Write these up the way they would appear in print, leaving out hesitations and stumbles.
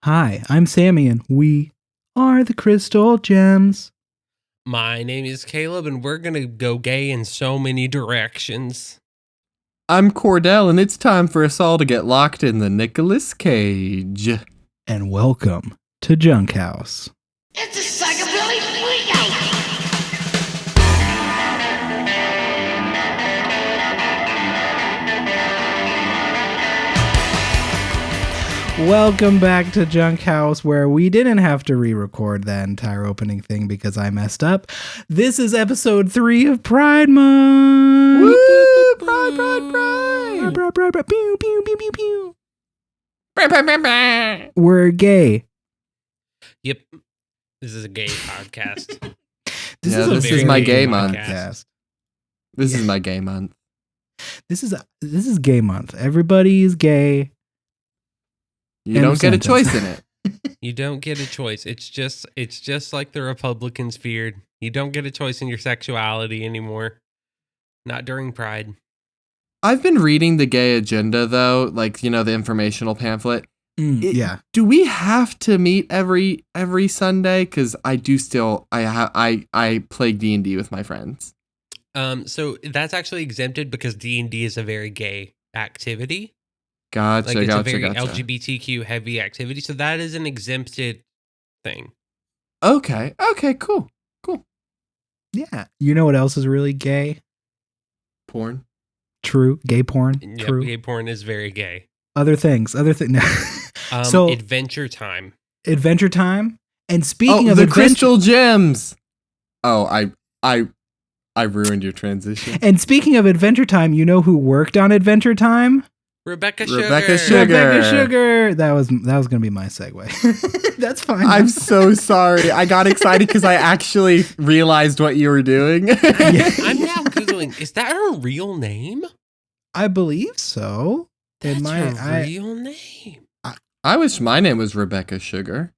Hi, I'm Sammi, and we are the Crystal Gems. My name is Caleb, and we're gonna go gay in so many directions. I'm Cordell, and it's time for us all to get locked in the Nicolas Cage. And welcome to Junk House. It's a psychobilly freakout! Welcome back to Junk House, where we didn't have to re-record that entire opening thing because I messed up. This is episode 3 of Pride Month. Woo! Pride, pride, pride! Pride, pride, pride. Pew, pew, pew, pew, pew. We're gay. Yep, this is a gay podcast. This Yeah, is a this is very my gay gay month. podcast. This is my gay month. This is gay month. Everybody's gay. You End don't of get a sentence. choice in it. You don't get a choice. It's just like the Republicans feared. You don't get a choice in your sexuality anymore. Not during Pride. I've been reading the gay agenda, though, like, you know, the informational pamphlet. Yeah. Do we have to meet every Sunday? Because I do still, I play D&D with my friends. So that's actually exempted because D&D is a very gay activity. Gotcha, Like it's gotcha, a very gotcha. LGBTQ heavy activity. So that is an exempted thing. Okay, cool. Yeah. You know what else is really gay? Porn. True. Gay porn. Yep, True. gay porn is very gay. Other things. So Adventure Time. Adventure Time. And speaking of the adventure, Crystal Gems. Oh, I ruined your transition. and speaking of Adventure Time, you know who worked on Adventure Time? Rebecca Sugar. Rebecca Sugar. Rebecca Sugar. That was gonna be my segue. That's fine. I'm so sorry. I got excited because I actually realized what you were doing. I'm now Googling, is that her real name? I believe so. That's her real name. I wish my name was Rebecca Sugar.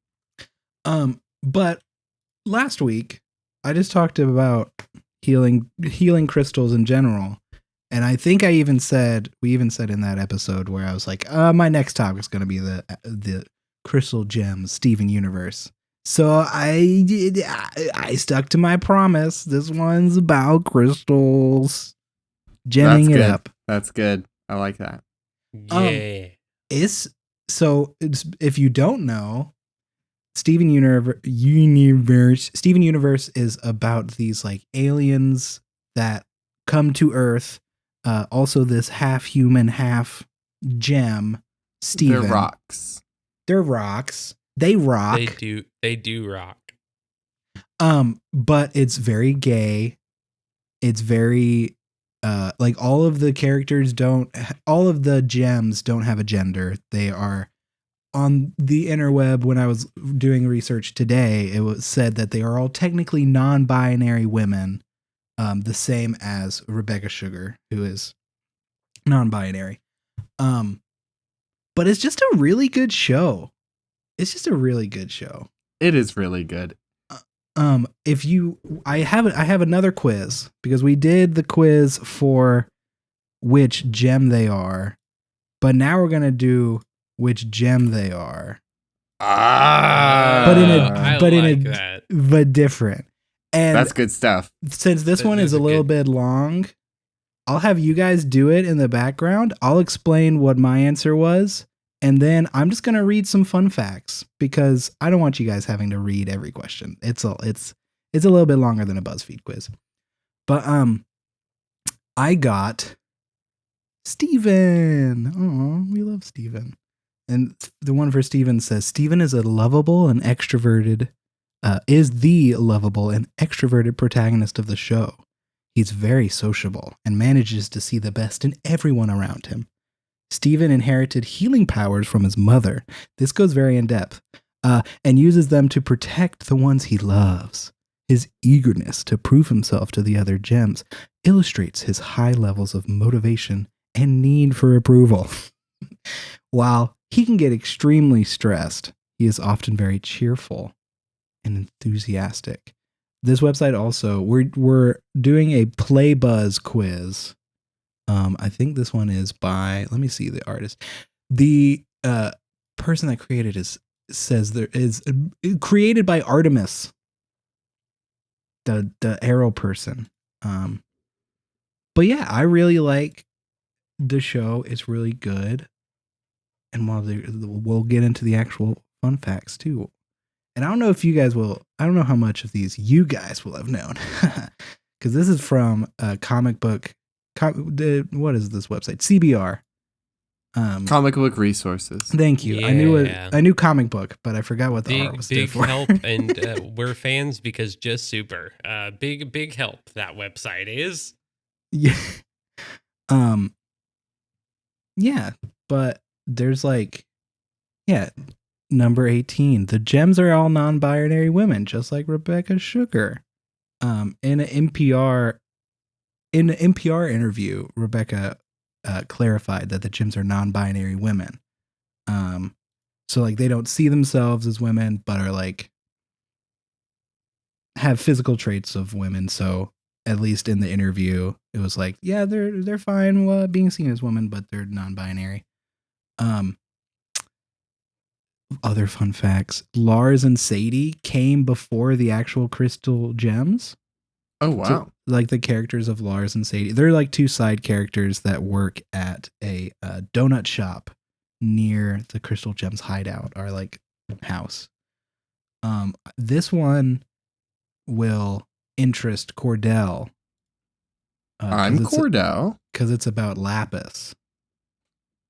But last week I just talked about healing crystals in general. And I think we even said in that episode where I was like, my next topic is going to be the Crystal Gems Steven universe. So I stuck to my promise. This one's about crystals. Gemming it up. That's good. I like that. Yeah. If you don't know, Steven Universe is about these like aliens that come to Earth. Also this half human, half gem, Steven. They're rocks. They're rocks. They rock. They do rock. But it's very gay. It's very like all of the gems don't have a gender. They are on the interweb. When I was doing research today, it was said that they are all technically non-binary women. The same as Rebecca Sugar, who is non-binary. But it's just a really good show. It Is really good. I have another quiz because we did the quiz for which gem they are, but now we're gonna do which gem they are. But different. And that's good stuff. Since this one is a little bit long, I'll have you guys do it in the background. I'll explain what my answer was, and then I'm just gonna read some fun facts because I don't want you guys having to read every question. It's a little bit longer than a BuzzFeed quiz. But I got Steven. Oh, we love Steven. And the one for Steven says Steven is the lovable and extroverted protagonist of the show. He's very sociable and manages to see the best in everyone around him. Steven inherited healing powers from his mother. This goes very in depth, and uses them to protect the ones he loves. His eagerness to prove himself to the other gems illustrates his high levels of motivation and need for approval. While he can get extremely stressed, he is often very cheerful and enthusiastic. This website also, we're doing a Play Buzz quiz. I think this one is by, let me see the artist. The person that created is says there is created by Artemis, the arrow person. But yeah, I really like the show. It's really good. And we'll get into the actual fun facts too. And I don't know if you guys will, I don't know how much of these you guys will have known. Because this is from a comic book, what is this website? CBR. Comic book resources. Thank you. Yeah. I knew comic book, but I forgot what the R was Big for. help, and we're fans because just super. Big help that website is. Yeah. Yeah, but there's like, yeah, number 18. The gems are all non-binary women, just like Rebecca Sugar. In an NPR interview, Rebecca clarified that the gems are non-binary women. So like they don't see themselves as women, but are like have physical traits of women. So at least in the interview, it was like, yeah, they're fine being seen as women, but they're non-binary. Other fun facts: Lars and Sadie came before the actual crystal gems. Oh wow! So, like the characters of Lars and Sadie, they're like two side characters that work at a donut shop near the crystal gems hideout, or like house. This one will interest Cordell. I'm Cordell because it's about Lapis.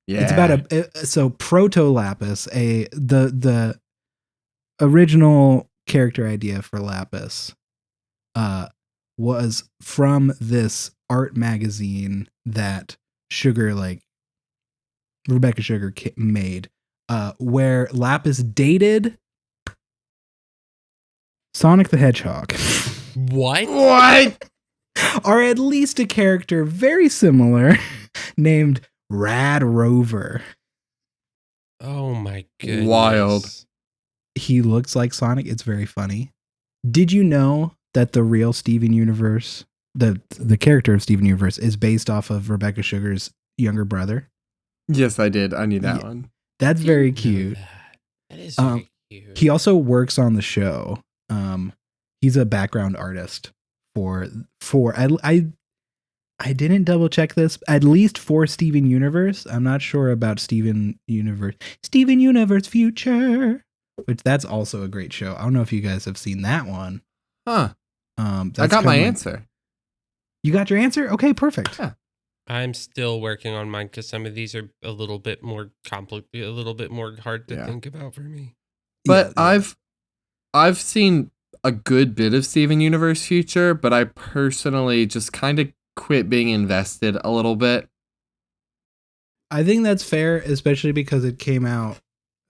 Yeah, it's about so proto Lapis, the original character idea for Lapis, was from this art magazine that Rebecca Sugar made, where Lapis dated Sonic the Hedgehog. What? Or at least a character very similar named Rad Rover. Oh my goodness. Wild. He looks like Sonic. It's very funny. Did you know that the real Steven Universe, the character of Steven Universe, is based off of Rebecca Sugar's younger brother? Yes, I did. I knew that one. That's very cute. That is very cute. He also works on the show. He's a background artist for I didn't double check this, at least for Steven Universe. I'm not sure about Steven Universe Future, which that's also a great show. I don't know if you guys have seen that one. Huh. I got my answer. You got your answer? Okay, perfect. Yeah. I'm still working on mine because some of these are a little bit more complicated, a little bit more hard to think about for me. But yeah. I've seen a good bit of Steven Universe Future, but I personally just kind of quit being invested a little bit. I think that's fair, especially because it came out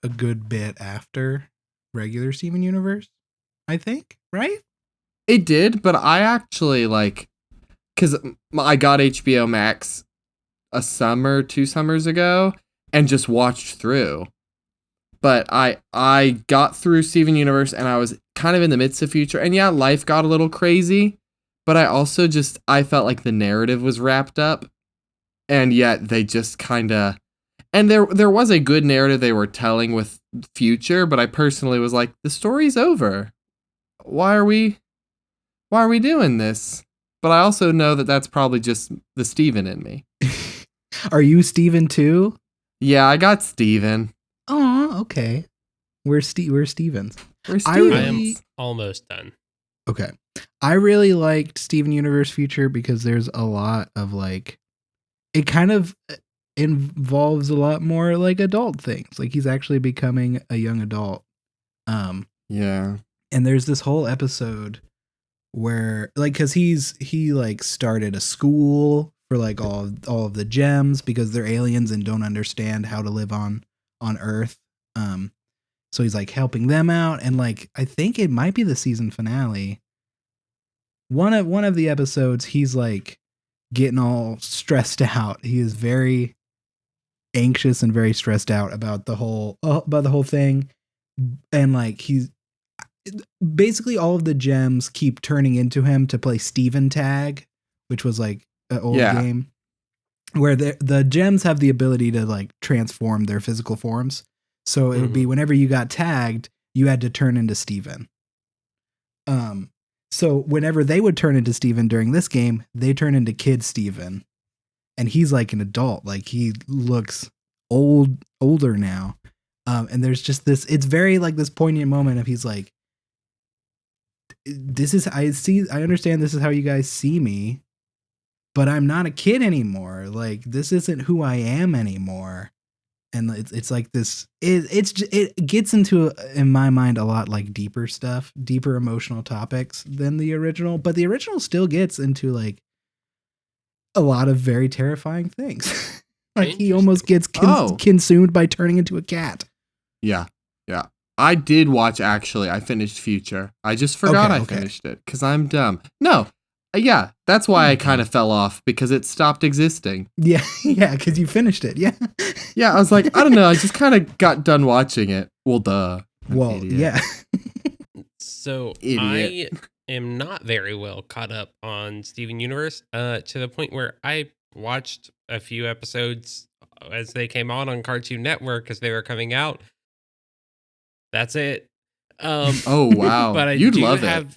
a good bit after regular Steven Universe, I think, right? It did, but I actually because I got HBO Max two summers ago and just watched through. But I got through Steven Universe and I was kind of in the midst of Future. And yeah, life got a little crazy. But I also I felt like the narrative was wrapped up. And yet they just kind of... And there was a good narrative they were telling with Future. But I personally was like, the story's over. Why are we doing this? But I also know that that's probably just the Steven in me. Are you Steven too? Yeah, I got Steven. Oh, okay. We're Stevens. I am almost done. Okay. I really liked Steven Universe Future because there's a lot of it kind of involves a lot more adult things. Like he's actually becoming a young adult. Yeah. And there's this whole episode where cuz he started a school for all of the gems because they're aliens and don't understand how to live on Earth. So he's helping them out, and I think it might be the season finale. One of the episodes, he's getting all stressed out. He is very anxious and very stressed out about the whole thing, and he's basically all of the gems keep turning into him to play Steven Tag, which was an old game where the gems have the ability to transform their physical forms. So it would be whenever you got tagged, you had to turn into Steven. So whenever they would turn into Steven during this game, they turn into Kid Steven. And he's like an adult. Like he looks older now. And there's just this, it's very like this poignant moment of he's like, I understand this is how you guys see me, but I'm not a kid anymore. Like this isn't who I am anymore. And it's like this, it gets into, in my mind, a lot like deeper stuff, deeper emotional topics than the original, but the original still gets into like a lot of very terrifying things. Like he almost gets consumed by turning into a cat. Yeah. I did watch, actually. I finished Future. I just forgot I finished it because I'm dumb. No. Yeah, that's why I kind of fell off, because it stopped existing. Yeah, because you finished it. Yeah. Yeah, I was like, I don't know. I just kind of got done watching it. Well, duh. Yeah. So Idiot. I am not very well caught up on Steven Universe to the point where I watched a few episodes as they came on Cartoon Network as they were coming out. That's it. Oh, wow. But You'd love it.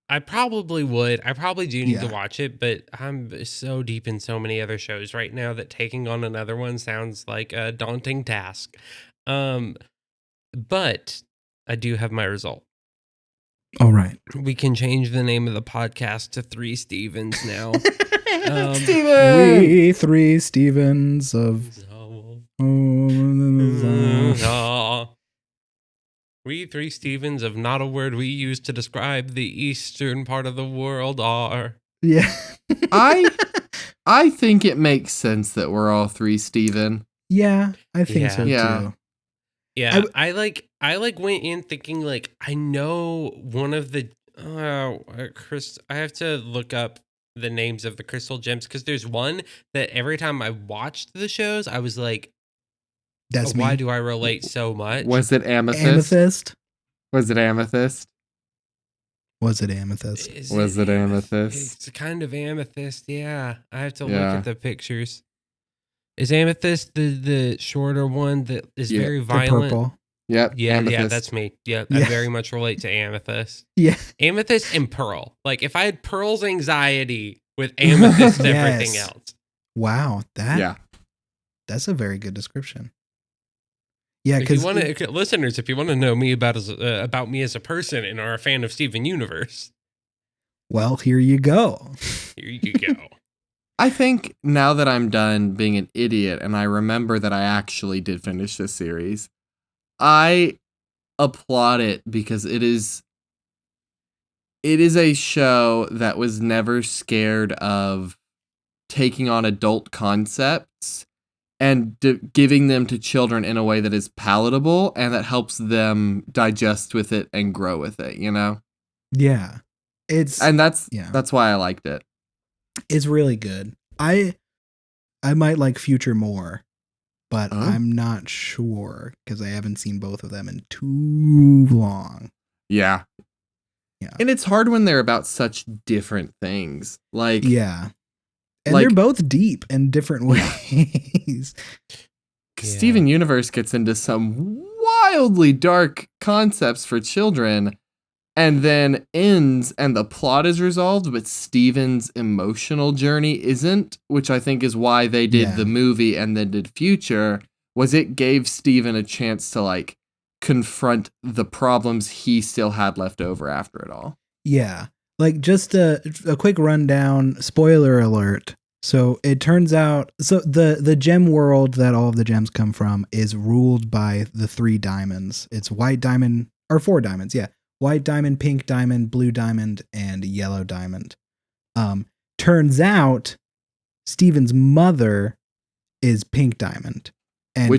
I probably would. I probably do need to Yeah. watch it, but I'm so deep in so many other shows right now that taking on another one sounds like a daunting task. But I do have my result. All right. We can change the name of the podcast to Three Stevens now. Steven! We three Stevens of. We three Stevens of not a word we use to describe the eastern part of the world are. Yeah. I think it makes sense that we're all three Steven. Yeah, I think so Yeah. too. Yeah, I went in thinking like I know one of the I have to look up the names of the crystal gems because there's one that every time I watched the shows I was like, That's why me. do I relate so much? Was it Amethyst? Amethyst? Was it Amethyst? Was it Amethyst? Was it Amethyst? It's kind of Amethyst, yeah. I have to look Yeah. at the pictures. Is Amethyst the shorter one that is Yeah. very The violent? purple. Yep. Yeah, Amethyst. that's me. Yeah, Yeah. I very much relate to Amethyst. Yeah. Amethyst and Pearl. Like if I had Pearl's anxiety with Amethyst and everything Yes. else. Wow. Yeah. That's a very good description. Yeah, If you because want to, listeners, if you want to know me about me as a person and are a fan of Steven Universe, well, here you go. here you go. I think now that I'm done being an idiot and I remember that I actually did finish this series, I applaud it because it is a show that was never scared of taking on adult concepts and giving them to children in a way that is palatable and that helps them digest with it and grow with it, you know? Yeah. That's why I liked it. It's really good. I might like Future more, but I'm not sure because I haven't seen both of them in too long. Yeah. Yeah. And it's hard when they're about such different things. Like, Yeah. And like- they're both deep in different ways. Steven Universe gets into some wildly dark concepts for children and then ends and the plot is resolved, but Steven's emotional journey isn't, which I think is why they did the movie and then did Future, was it gave Steven a chance to like confront the problems he still had left over after it all. Yeah. Like just a quick rundown, spoiler alert. So it turns out, the gem world that all of the gems come from is ruled by the 3 diamonds. It's white diamond, or 4 diamonds, yeah. White diamond, pink diamond, blue diamond, and yellow diamond. Turns out Steven's mother is pink diamond. And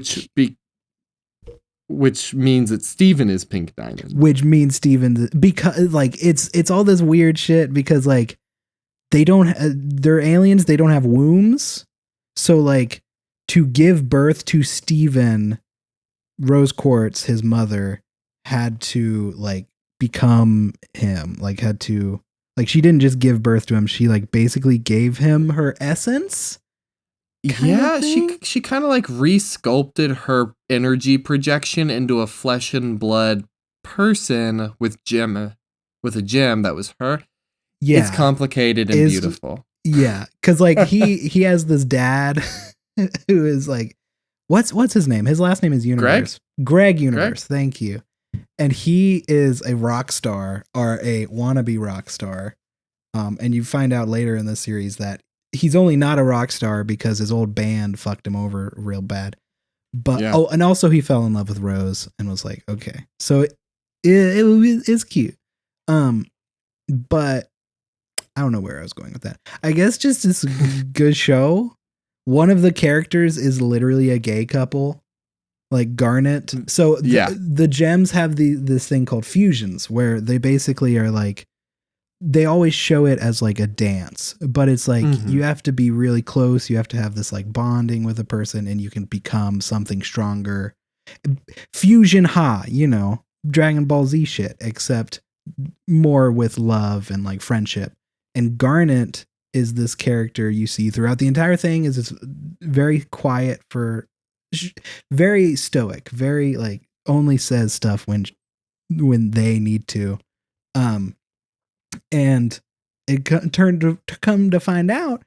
which means that Steven is pink diamond. Which means Steven, because like it's all this weird shit because like they're aliens, they don't have wombs. So like to give birth to Steven, Rose Quartz, his mother, had to like become him, like had to, like she didn't just give birth to him, she like basically gave him her essence. Yeah, she kind of like re-sculpted her energy projection into a flesh and blood person with a gem that was her. Yeah. It's complicated and beautiful. Yeah, because like he has this dad who is like, what's his name? His last name is Universe. Greg Universe. Thank you. And he is a rock star or a wannabe rock star. And you find out later in the series that he's only not a rock star because his old band fucked him over real bad. But and also he fell in love with Rose and was like, okay, so it's cute. But I don't know where I was going with that. I guess just this good show. One of the characters is literally a gay couple, like Garnet. So the gems have this thing called fusions where they basically are like, they always show it as like a dance, but it's like you have to be really close. You have to have this like bonding with a person and you can become something stronger. Fusion Dragon Ball Z shit, except more with love and like friendship. And Garnet is this character you see throughout the entire thing, is this very quiet, very stoic, very like only says stuff when they need to. And it turned to come to find out,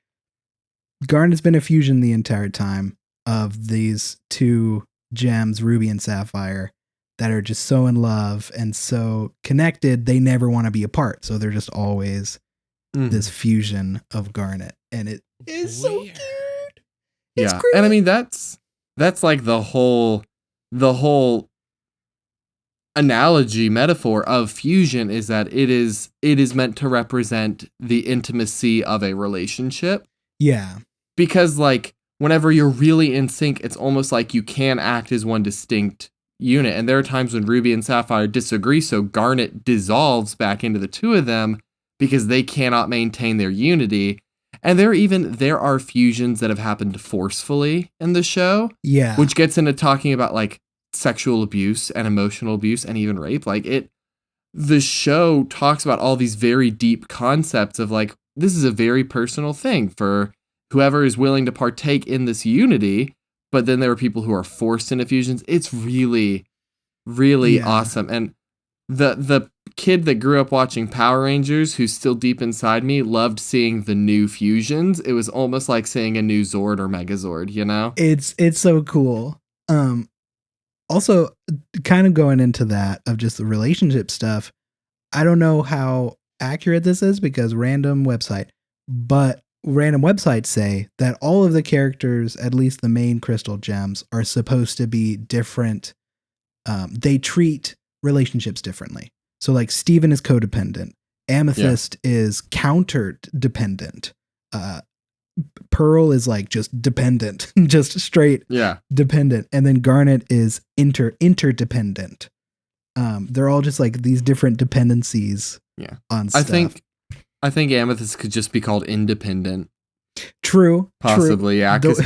Garnet's been a fusion the entire time of these two gems, Ruby and Sapphire, that are just so in love and so connected. They never want to be apart. So they're just always this fusion of Garnet, and it is so cute. It's great. And I mean that's like the whole analogy metaphor of fusion is that it is meant to represent the intimacy of a relationship. Yeah, because like whenever you're really in sync, it's almost like you can act as one distinct unit. And there are times when Ruby and Sapphire disagree, so Garnet dissolves back into the two of them because they cannot maintain their unity. And there are fusions that have happened forcefully in the show. Yeah. Which gets into talking about like sexual abuse and emotional abuse and even rape. Like the show talks about all these very deep concepts of like, this is a very personal thing for whoever is willing to partake in this unity. But then there are people who are forced into fusions. It's really, really awesome. And the kid that grew up watching Power Rangers, who's still deep inside me, loved seeing the new fusions. It was almost like seeing a new Zord or Megazord, you know? It's so cool. Also, kind of going into that of just the relationship stuff, I don't know how accurate this is because random websites say that all of the characters, at least the main crystal gems, are supposed to be different. They treat relationships differently. So like Steven is codependent. Amethyst is counter dependent. Pearl is like just dependent, just straight dependent. And then Garnet is interdependent. They're all just like these different dependencies on stuff. I think Amethyst could just be called independent. True. Possibly, yeah. Because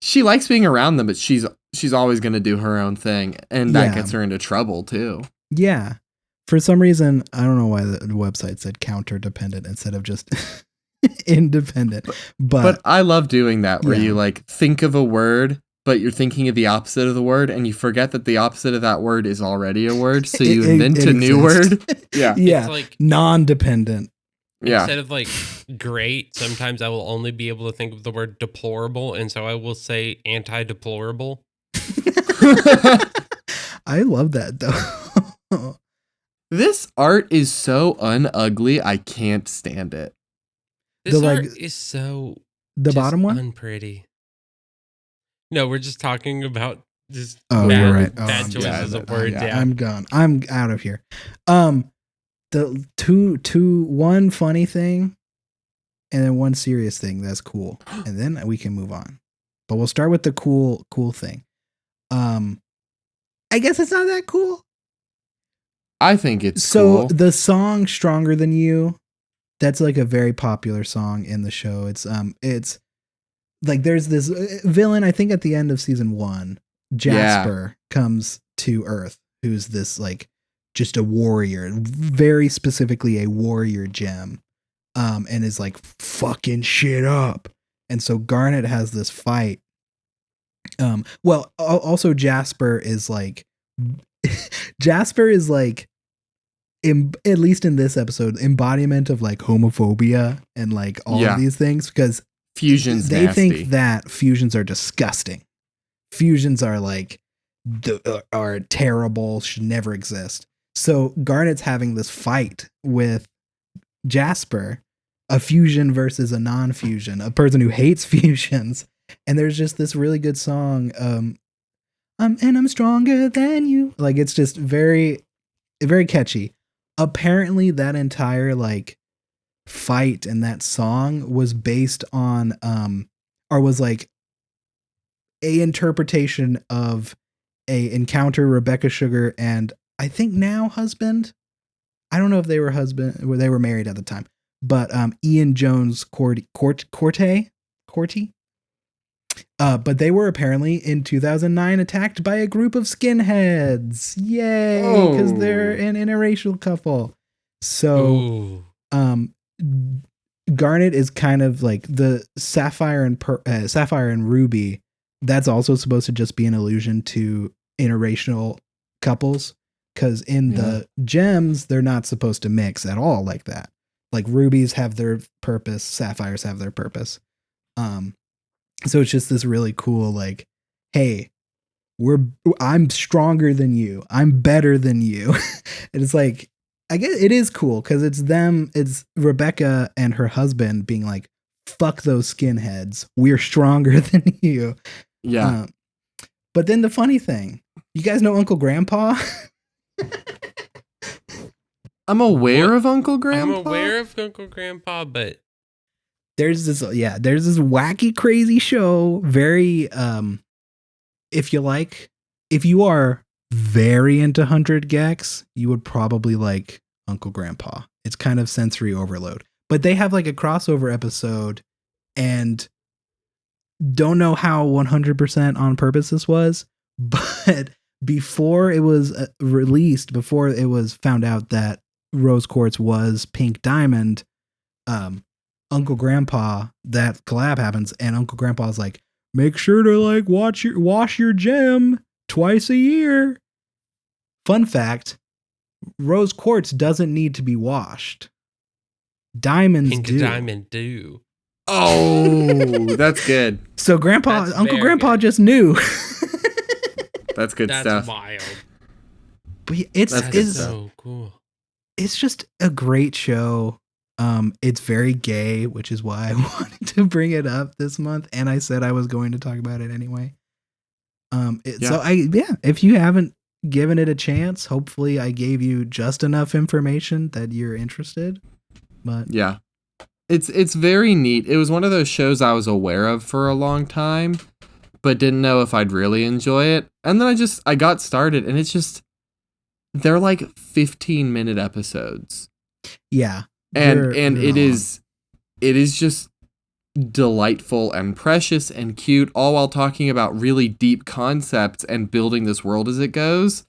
she likes being around them, but she's always going to do her own thing. And that gets her into trouble too. Yeah. For some reason, I don't know why the website said counter dependent instead of just independent. But I love doing that where you like think of a word, but you're thinking of the opposite of the word and you forget that the opposite of that word is already a word. So you invent a new word. Yeah. Yeah. It's like non-dependent. Yeah. Instead of like great, sometimes I will only be able to think of the word deplorable. And so I will say anti-deplorable. I love that though. This art is so unugly, I can't stand it. This art is so the bottom one unpretty. No, we're just talking about just you're right. bad choices of words. Yeah. I'm gone. I'm out of here. The one funny thing and then one serious thing that's cool, and then we can move on. But we'll start with the cool thing. I guess it's not that cool. I think it's so cool. The song "Stronger Than You," that's like a very popular song in the show. It's like there's this villain, I think at the end of season 1, Jasper comes to Earth, who's this like just a warrior, very specifically a warrior gem, and is like fucking shit up. And so Garnet has this fight. Also Jasper is like Jasper is like at least in this episode, embodiment of like homophobia and like all of these things, because fusion's they nasty. think that fusions are disgusting. Fusions are like are terrible, should never exist. So Garnet's having this fight with Jasper, a fusion versus a non-fusion, a person who hates fusions. And there's just this really good song, I'm stronger than you. Like, it's just very, very catchy. Apparently that entire like fight and that song was based on or was like a interpretation of a encounter Rebecca Sugar and I think now husband. I don't know if they were they were married at the time, but Ian Jones Corty. But they were apparently in 2009 attacked by a group of skinheads. Yay! Because they're an interracial couple. So, Garnet is kind of like the Sapphire and Ruby. That's also supposed to just be an allusion to interracial couples. Because in the gems, they're not supposed to mix at all like that. Like rubies have their purpose, sapphires have their purpose. So it's just this really cool, like, hey, I'm stronger than you. I'm better than you. And it's like, I guess it is cool because it's Rebecca and her husband being like, fuck those skinheads. We're stronger than you. Yeah. But then the funny thing, you guys know Uncle Grandpa? I'm aware of Uncle Grandpa. I'm aware of Uncle Grandpa, but there's this wacky, crazy show. Very, if you are very into 100 gecs, you would probably like Uncle Grandpa. It's kind of sensory overload, but they have like a crossover episode and don't know how 100% on purpose this was, but before it was released, before it was found out that Rose Quartz was Pink Diamond, Uncle Grandpa, that collab happens, and Uncle Grandpa's like, make sure to like wash your gem twice a year. Fun fact, Rose Quartz doesn't need to be washed. Diamonds Pink do. Diamond do. Oh, that's good. So Uncle Grandpa just knew. That's good That's stuff. wild. But it's So cool. It's just a great show. It's very gay, which is why I wanted to bring it up this month, and I said I was going to talk about it anyway. So if you haven't given it a chance, hopefully I gave you just enough information that you're interested. But yeah, it's very neat. It was one of those shows I was aware of for a long time, but didn't know if I'd really enjoy it. And then I got started, and it's just, they're like 15-minute episodes. Yeah. And it is just delightful and precious and cute, all while talking about really deep concepts and building this world as it goes.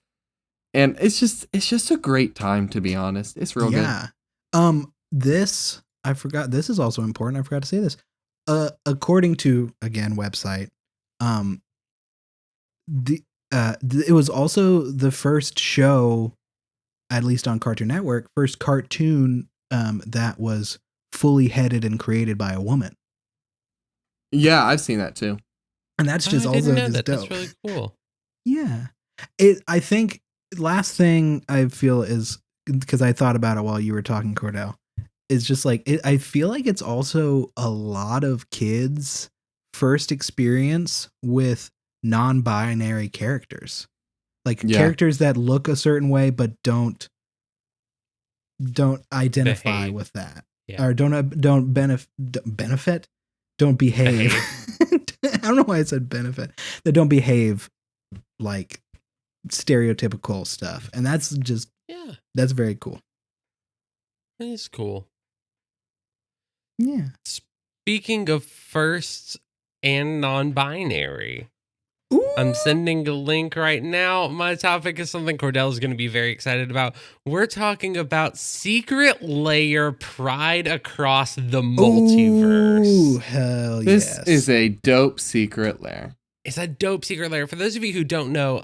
And it's just a great time, to be honest. It's real good. Yeah. This is also important. I forgot to say this. According to, again, website, it was also the first show, at least on Cartoon Network, first cartoon that was fully headed and created by a woman. Yeah, I've seen that too. And that's just I didn't also know just that. dope. That's really cool. Yeah. I think last thing I feel is, because I thought about it while you were talking, Cordell, is just like, I feel like it's also a lot of kids' first experience with non-binary characters. Like characters that look a certain way but don't identify with that. Yeah. Or don't benefit, don't behave. I don't know why I said benefit. That don't behave like stereotypical stuff. And that's just, that's very cool. It is cool. Yeah. Speaking of firsts and non-binary. Ooh. I'm sending a link right now. My topic is something Cordell is going to be very excited about. We're talking about Secret Lair Pride Across the Multiverse. Ooh, hell This yes. is a dope Secret Lair. It's a dope Secret Lair. For those of you who don't know,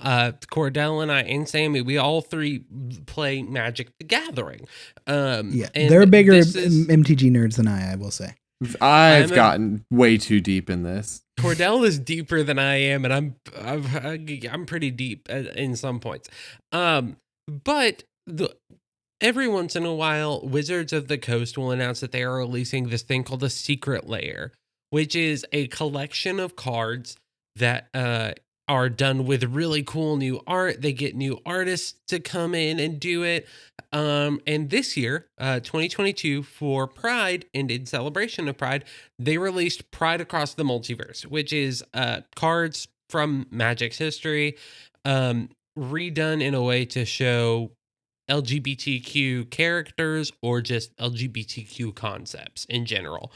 Cordell and I and Sammy, we all three play Magic the Gathering. Yeah, and they're bigger this is- MTG nerds than I will say. I've gotten way too deep in this. Cordell is deeper than I am, and I'm pretty deep in some points. But every once in a while, Wizards of the Coast will announce that they are releasing this thing called the Secret Lair, which is a collection of cards that are done with really cool new art. They get new artists to come in and do it. And this year, 2022, for Pride and in celebration of Pride, they released Pride Across the Multiverse, which is cards from Magic's history, redone in a way to show LGBTQ characters or just LGBTQ concepts in general,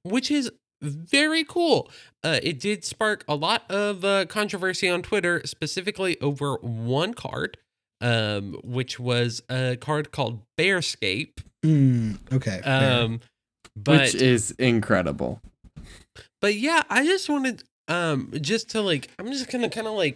which is very cool. It did spark a lot of controversy on Twitter, specifically over one card, which was a card called Bearscape. Okay. fair. But Which is incredible. But yeah, I just wanted just to I'm just gonna kind of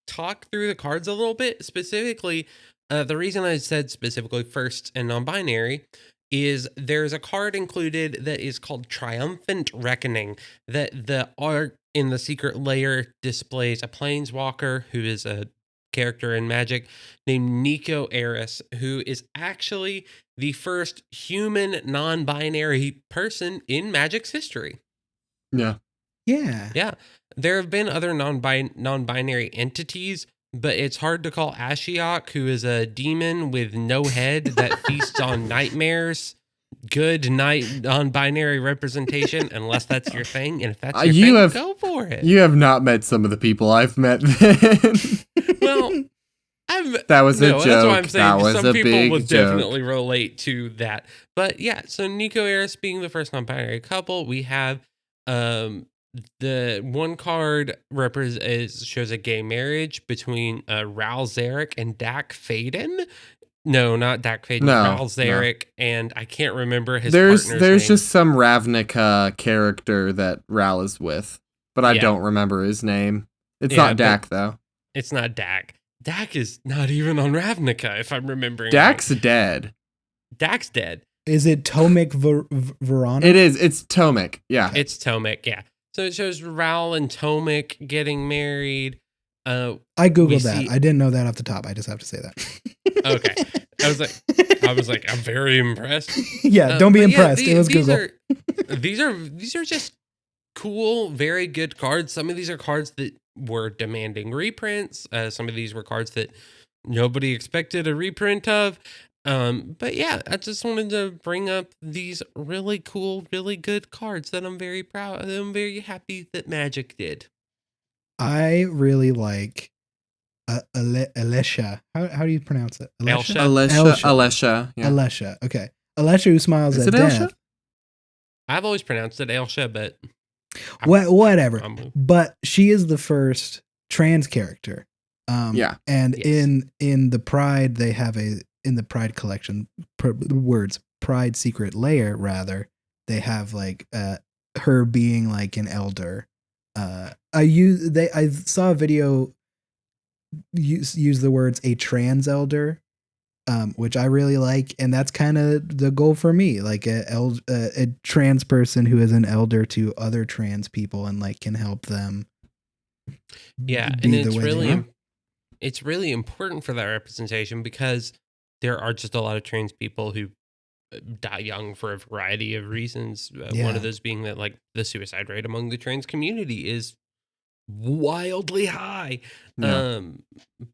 talk through the cards a little bit. Specifically, the reason I said specifically first and non-binary is there's a card included that is called Triumphant Reckoning, that the art in the Secret Lair displays a planeswalker who is a character in Magic named Nico Eris, who is actually the first human non-binary person in Magic's history. Yeah. Yeah. Yeah. There have been other non-binary entities, but it's hard to call Ashiok, who is a demon with no head that feasts on nightmares, good non-binary representation, unless that's your thing. And if that's your thing, go for it. You have not met some of the people I've met then. Well, that was a joke. That's what I'm saying. That was some a people big would joke. definitely relate to that. But yeah, so Nico Eris being the first non-binary couple, we have the one card shows a gay marriage between Ral Zarek and Dak Faden. No, not Dak Faden. No, Ral Zarek, and I can't remember his There's partner's name. just some Ravnica character that Ral is with, but I Yeah. don't remember his name. It's Yeah, not Dak though. It's not Dak. Dak is not even on Ravnica, if I'm remembering. Dak's right. dead. Dak's dead. Is it Tomic Verona? It is. It's Tomic. Yeah. It's Tomic, yeah. So it shows Ral and Tomic getting married. I googled we that. see- I didn't know that off the top. I just have to say that. Okay. I was like, I'm very impressed. Yeah, don't be But impressed. It was these Google. These are just cool, very good cards. Some of these are cards that were demanding reprints. Some of these were cards that nobody expected a reprint of. But yeah, I just wanted to bring up these really cool, really good cards that I'm very proud of. I'm very happy that Magic did. I really like Alesha. How do you pronounce it? Elsha? Alesha. Yeah. Alesha. Okay. Alesha who smiles Is at it death. Elsha? I've always pronounced it Elsha, but Whatever. I'm- But she is the first trans character. Yeah. And Yes. in the Pride, they have in the Pride collection, Pride Secret Lair, rather, they have her being like an elder. I saw a video use the words a trans elder, which I really like, and that's kind of the goal for me, like a trans person who is an elder to other trans people and can help them. Yeah, be and the way they are. it's really important for that representation because there are just a lot of trans people who die young for a variety of reasons. Yeah. One of those being that the suicide rate among the trans community is wildly high, Yeah.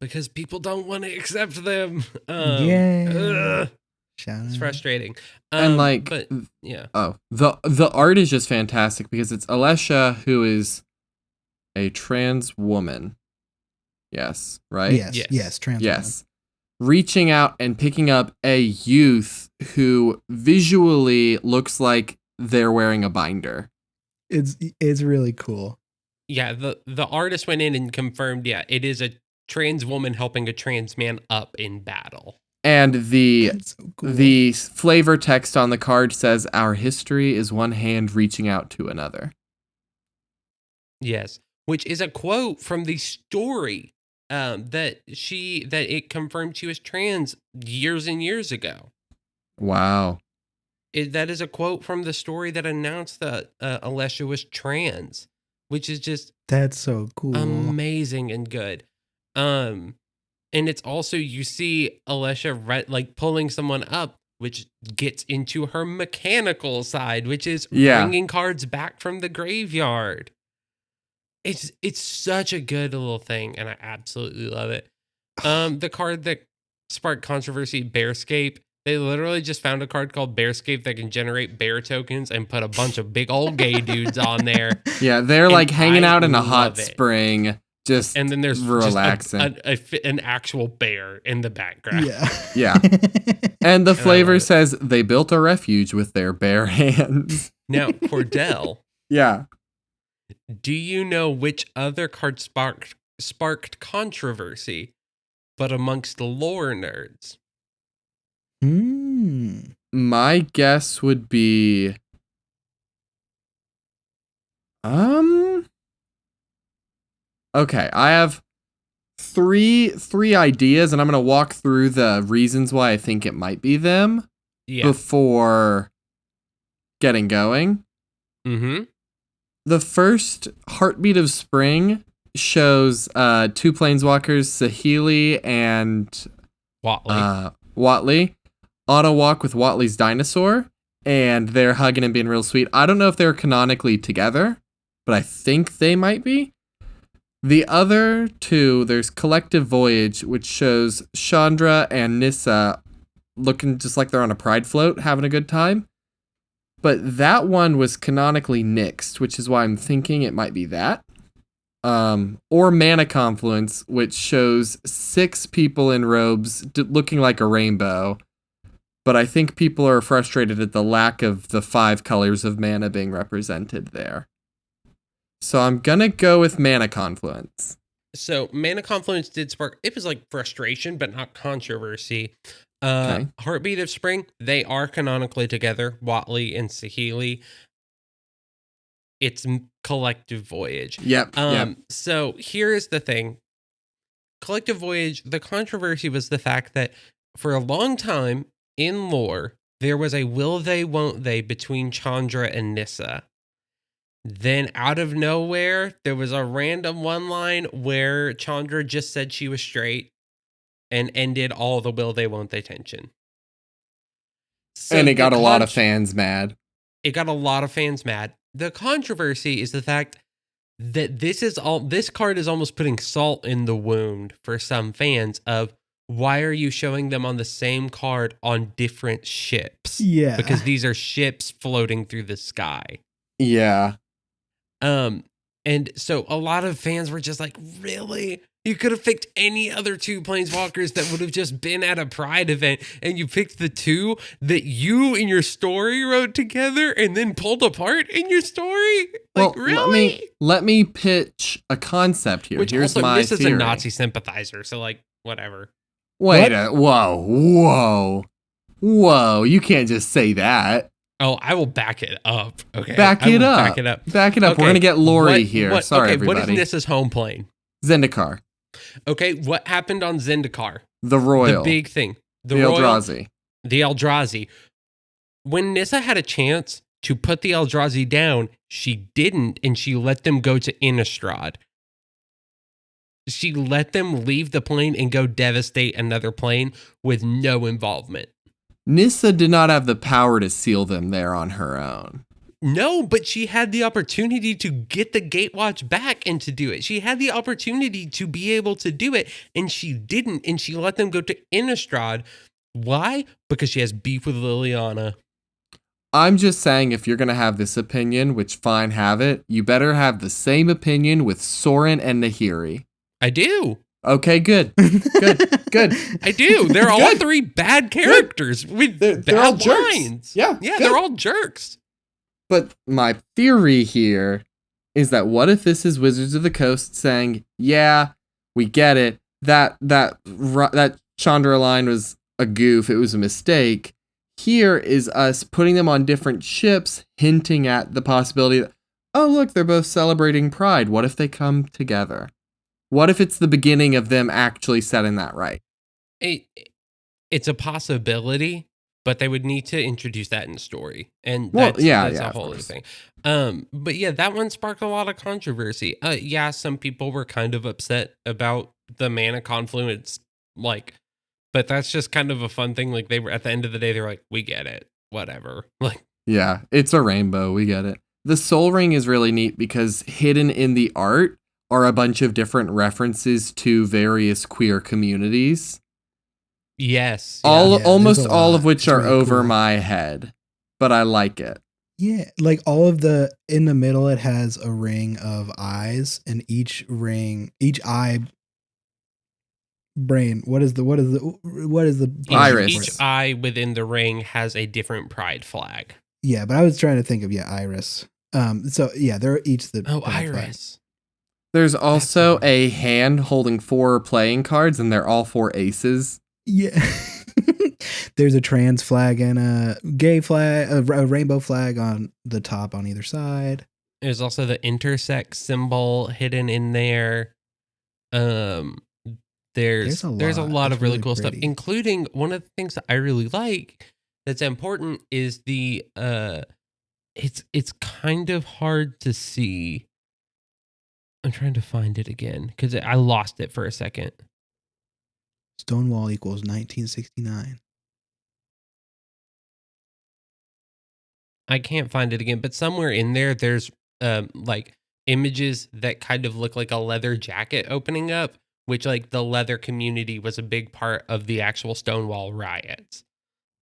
because people don't want to accept them. Yeah. Shout It's out. frustrating. And but yeah, Oh, the art is just fantastic because it's Alesha who is a trans woman. Yes, right? Yes, trans. Yes. Reaching out and picking up a youth who visually looks like they're wearing a binder. It's really cool. Yeah, the artist went in and confirmed, yeah, it is a trans woman helping a trans man up in battle. And the That's so cool. the flavor text on the card says, "Our history is one hand reaching out to another." Yes, which is a quote from the story that it confirmed she was trans years and years ago. Wow. That is a quote from the story that announced that Alessia was trans, which is just That's so cool. amazing and good. And it's also, you see Alessia like pulling someone up, which gets into her mechanical side, which is bringing cards back from the graveyard. It's such a good little thing, and I absolutely love it. The card that sparked controversy, Bearscape. They literally just found a card called Bearscape that can generate bear tokens and put a bunch of big old gay dudes on there. Yeah, they're like hanging out in a hot love it. spring, just And then there's relaxing. just an actual bear in the background. Yeah. Yeah. And the I flavor love it. says they built a refuge with their bare hands. Now, Cordell, Yeah. do you know which other card sparked controversy, but amongst lore nerds? My guess would be okay, I have three ideas, and I'm gonna walk through the reasons why I think it might be them before getting going. Mm-hmm. The first, Heartbeat of Spring, shows two planeswalkers, Saheeli and Watley, on a walk with Watley's dinosaur, and they're hugging and being real sweet. I don't know if they're canonically together, but I think they might be. The other two, there's Collective Voyage, which shows Chandra and Nissa looking just like they're on a pride float, having a good time. But that one was canonically nixed, which is why I'm thinking it might be that. Or Mana Confluence, which shows 6 people in robes looking like a rainbow. But I think people are frustrated at the lack of the 5 colors of mana being represented there. So I'm going to go with Mana Confluence. So Mana Confluence did spark, it was like frustration, but not controversy. Okay. Heartbeat of Spring, they are canonically together, Watley and Saheeli. It's Collective Voyage. Yep. So here's the thing. Collective Voyage, the controversy was the fact that for a long time in lore, there was a will they, won't they between Chandra and Nissa. Then out of nowhere, there was a random one line where Chandra just said she was straight and ended all the will they, won't they tension. So and it got a lot of fans mad. It got a lot of fans mad. The controversy is the fact that this card is almost putting salt in the wound for some fans of, why are you showing them on the same card on different ships? Yeah. Because these are ships floating through the sky. Yeah. And so a lot of fans were just like, really? You could have picked any other 2 planeswalkers that would have just been at a Pride event, and you picked the 2 that you in your story wrote together and then pulled apart in your story? Like, Well, really? let me pitch a concept here. Which Here's also, my this is theory. a Nazi sympathizer, so like, whatever. Wait whoa. You can't just say that. Oh, I will back it up. Okay. Back it up. Back it up. Okay, We're going to get Lori here. Sorry, everybody. What is Nissa's home plane? Zendikar. Okay, what happened on Zendikar? The Royal. The big thing. The Eldrazi. The Eldrazi. When Nissa had a chance to put the Eldrazi down, she didn't, and she let them go to Innistrad. She let them leave the plane and go devastate another plane with no involvement. Nissa did not have the power to seal them there on her own. No, but she had the opportunity to get the Gatewatch back and to do it. She had the opportunity to be able to do it, and she didn't, and she let them go to Innistrad. Why? Because she has beef with Liliana. I'm just saying, if you're going to have this opinion, which fine, have it, you better have the same opinion with Sorin and Nahiri. I do. Okay, good. Good. I do. They're all 3 bad characters with they're all bad jerks. lines. Yeah, Yeah, good. they're all jerks. But my theory here is that what if this is Wizards of the Coast saying, yeah, we get it. That Chandra line was a goof. It was a mistake. Here is us putting them on different ships, hinting at the possibility that, oh, look, they're both celebrating Pride. What if they come together? What if it's the beginning of them actually setting that right? It's a possibility, but they would need to introduce that in the story. And Well, that's a whole other thing. But yeah, that one sparked a lot of controversy. Yeah, some people were kind of upset about the mana confluence, like, but that's just kind of a fun thing. Like, they were, at the end of the day, they're like, we get it, whatever. Like, yeah, it's a rainbow. We get it. The Soul Ring is really neat because hidden in the art are a bunch of different references to various queer communities. yes. Almost all of which It's are really over cool. my head, but I like it. Yeah, like all of in the middle, it has a ring of eyes, and each eye brain. What is the Iris. Each eye within the ring has a different pride flag. Yeah, but I was trying to think of iris. So yeah, they're each the Oh, pride flag. Iris. There's also a hand holding 4 playing cards, and they're all 4 aces. Yeah. There's a trans flag and a gay flag, a rainbow flag on the top on either side. There's also the intersex symbol hidden in there. There's a lot It's of really cool stuff, pretty. including one of the things that I really like that's important is the it's kind of hard to see. I'm trying to find it again because I lost it for a second. Stonewall equals 1969. I can't find it again, but somewhere in there's like images that kind of look like a leather jacket opening up, which like the leather community was a big part of the actual Stonewall riots.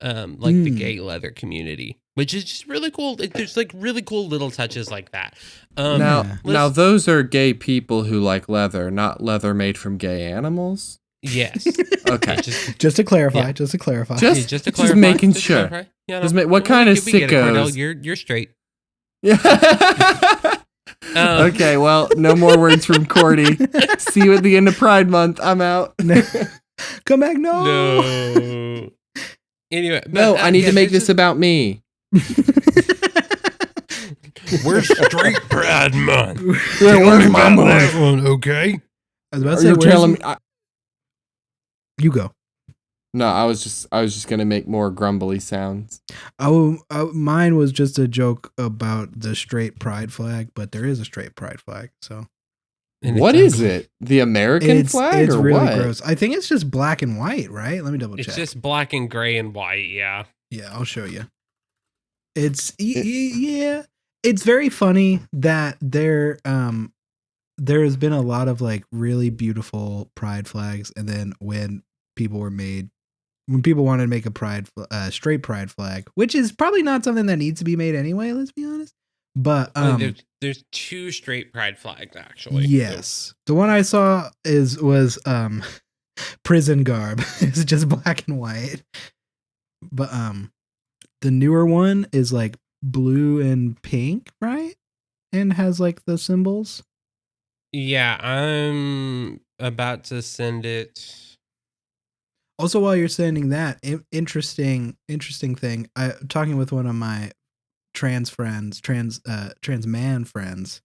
Like the gay leather community, which is just really cool. There's like really cool little touches like that. Now those are gay people who like leather, not leather made from gay animals. Yes. Okay. Just to clarify. Yeah. Just to clarify. Just to clarify. Just making to sure. clarify. Yeah, Just what kind of we get it, Cardell. sickos? You're straight. Yeah. Okay, well, no more words from Cordy. See you at the end of Pride Month. I'm out. Come back, no. No. Anyway, No, I need to make this about me. We're straight Pride Month. Yeah, where's my money? That one, okay. I was about to Are say, you telling me? You go. No, I was just gonna make more grumbly sounds. Mine was just a joke about the straight pride flag, but there is a straight pride flag. So What is it? The American flag it's or really what? gross. I think it's just black and white, right? Let me double check. It's just black and gray and white. Yeah. Yeah, I'll show you. Yeah. It's very funny that there has been a lot of like really beautiful pride flags, and then when people wanted to make a straight pride flag, which is probably not something that needs to be made anyway, let's be honest. But there's 2 straight pride flags actually. yes, the one I saw was prison garb. It's just black and white. But the newer one is like blue and pink, right? And has like the symbols. Yeah, I'm about to send it. Also, while you're sending that, interesting thing. I'm talking with one of my trans man friends.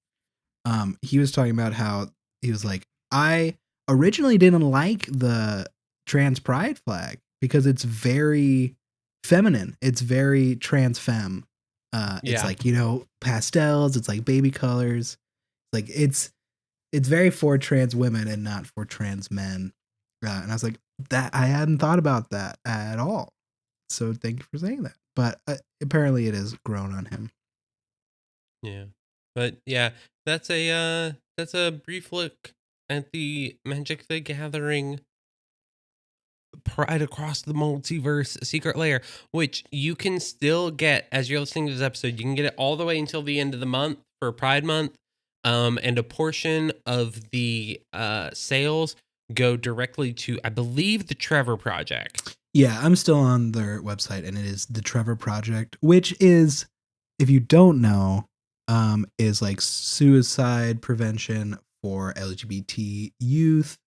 He was talking about how he was like, I originally didn't like the trans pride flag because it's very feminine. It's very trans femme. It's like, pastels. It's like baby colors. Like it's very for trans women and not for trans men. And I was like, that I hadn't thought about that at all. So thank you for saying that. But apparently it has grown on him. Yeah. But yeah, that's a brief look at the Magic the Gathering Pride Across the Multiverse Secret Lair, which you can still get as you're listening to this episode. You can get it all the way until the end of the month for Pride Month. And a portion of the sales go directly to, I believe, the Trevor Project. Yeah, I'm still on their website, and it is the Trevor Project, which is, if you don't know, is like suicide prevention for LGBT youth.